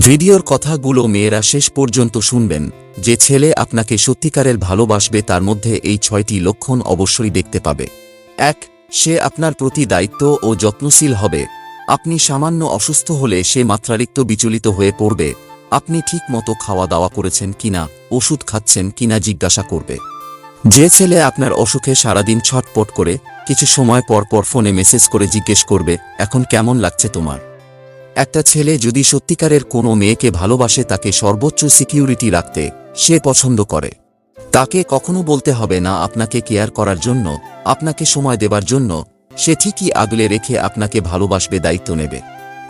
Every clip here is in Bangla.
ভিডিওর কথাগুলো মেয়েরা শেষ পর্যন্ত শুনবেন। যে ছেলে আপনাকে সত্যিকারের ভালোবাসবে তার মধ্যে এই 6টি লক্ষণ অবশ্যই দেখতে পাবে। 1. সে আপনার প্রতি দায়িত্ব ও যত্নশীল হবে। আপনি সামান্য অসুস্থ হলে সে মাত্রাতিরিক্ত বিচলিত হয়ে পড়বে। আপনি ঠিক মতো খাওয়া দাওয়া করেছেন কিনা, ওষুধ খাচ্ছেন কিনা জিজ্ঞাসা করবে। যে ছেলে আপনার অসুখে সারাদিন ছটপট করে কিছু সময় পর পর ফোনে মেসেজ করে জিজ্ঞেস করবে এখন কেমন লাগছে তোমার। একটা ছেলে যদি সত্যিকারের কোনো মেয়েকে ভালোবাসে তাকে সর্বোচ্চ সিকিউরিটি রাখতে সে পছন্দ করে। তাকে কখনো বলতে হবে না আপনাকে কেয়ার করার জন্য, আপনাকে সময় দেবার জন্য। সে ঠিকই আগলে রেখে আপনাকে ভালোবাসবে, দায়িত্ব নেবে।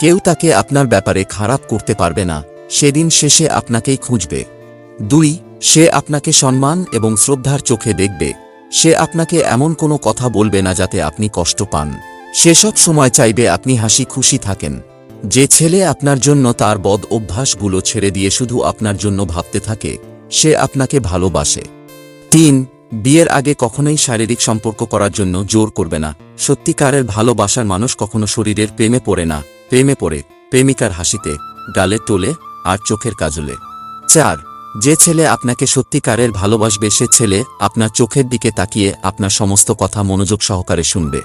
কেউ তাকে আপনার ব্যাপারে খারাপ করতে পারবে না, সেদিন শেষে আপনাকেই খুঁজবে। 2. সে আপনাকে সম্মান এবং শ্রদ্ধার চোখে দেখবে। সে আপনাকে এমন কোনো কথা বলবে না যাতে আপনি কষ্ট পান। সে সব সময় চাইবে আপনি হাসি খুশি থাকেন। যে ছেলে আপনার জন্য তার বদ অভ্যাসগুলো ছেড়ে দিয়ে শুধু আপনার জন্য ভাবতে থাকে সে আপনাকে ভালোবাসে। 3. বিয়ের আগে কখনোই শারীরিক সম্পর্ক করার জন্য জোর করবে না। সত্যিকারের ভালোবাসার মানুষ কখনো শরীরের প্রেমে পড়ে না, প্রেমে পড়ে প্রেমিকার হাসিতে, গালে টোলে আর চোখের কাজলে। 4. যে ছেলে আপনাকে সত্যিকারের ভালোবাসবে সে ছেলে আপনার চোখের দিকে তাকিয়ে আপনার সমস্ত কথা মনোযোগ সহকারে শুনবে।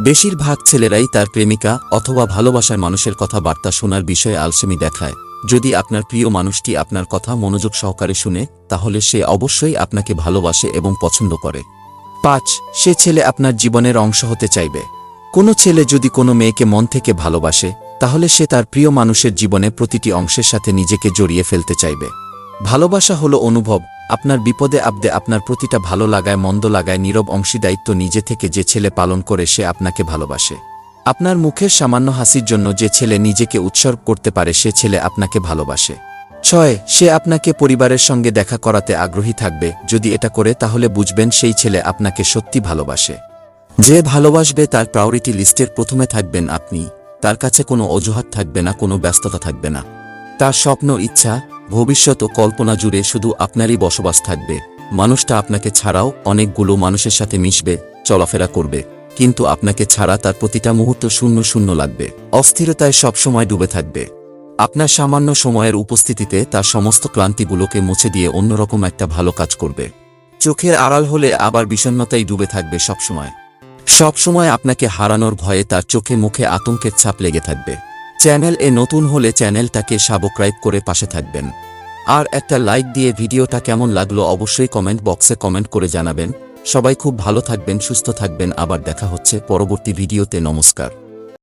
বেশিরভাগ ছেলেরাই তার প্রেমিকা অথবা ভালোবাসার মানুষের কথা বার্তা শোনার বিষয়ে আলসেমি দেখায়। যদি আপনার প্রিয় মানুষটি আপনার কথা মনোযোগ সহকারে শুনে তাহলে সে অবশ্যই আপনাকে ভালোবাসে এবং পছন্দ করে। 5. সে ছেলে আপনার জীবনের অংশ হতে চাইবে। কোনো ছেলে যদি কোনো মেয়েকে মন থেকে ভালোবাসে তাহলে সে তার প্রিয় মানুষের জীবনে প্রতিটি অংশের সাথে নিজেকে জড়িয়ে ফেলতে চাইবে। ভালোবাসা হলো অনুভব। আপনার বিপদে আপদে আপনার প্রতিটা ভালো লাগায় মন্দ লাগায় নীরব অংশীদায়িত্ব নিজে থেকে যে ছেলে পালন করে সে আপনাকে ভালোবাসে। আপনার মুখের সামান্য হাসির জন্য যে ছেলে নিজেকে উৎসর্গ করতে পারে সে ছেলে আপনাকে ভালোবাসে। 6. সে আপনাকে পরিবারের সঙ্গে দেখা করাতে আগ্রহী থাকবে। যদি এটা করে তাহলে বুঝবেন সেই ছেলে আপনাকে সত্যি ভালোবাসে। যে ভালোবাসবে তার প্রায়োরিটি লিস্টের প্রথমে থাকবেন আপনি। তার কাছে কোনো অজুহাত থাকবে না, কোনো ব্যস্ততা থাকবে না। তার স্বপ্ন, ইচ্ছা, ভবিষ্যৎ ও কল্পনা জুড়ে শুধু আপনারই বসবাস থাকবে। মানুষটা আপনাকে ছাড়াও অনেকগুলো মানুষের সাথে মিশবে, চলাফেরা করবে, কিন্তু আপনাকে ছাড়া তার প্রতিটা মুহূর্ত শূন্য শূন্য লাগবে, অস্থিরতায় সবসময় ডুবে থাকবে। আপনার সামান্য সময়ের উপস্থিতিতে তার সমস্ত ক্লান্তিগুলোকে মুছে দিয়ে অন্যরকম একটা ভালো কাজ করবে। চোখের আড়াল হলে আবার বিষণ্ণতায় ডুবে থাকবে সবসময়। সবসময় আপনাকে হারানোর ভয়ে তার চোখে মুখে আতঙ্কের ছাপ লেগে থাকবে। চ্যানেল এ নতুন হলে চ্যানেলটাকে সাবস্ক্রাইব করে পাশে থাকবেন। আর একটা লাইক দিয়ে ভিডিওটা কেমন লাগলো অবশ্যই কমেন্ট বক্সে কমেন্ট করে জানাবেন। সবাই খুব ভালো থাকবেন, সুস্থ থাকবেন। আবার দেখা হচ্ছে পরবর্তী ভিডিওতে। নমস্কার।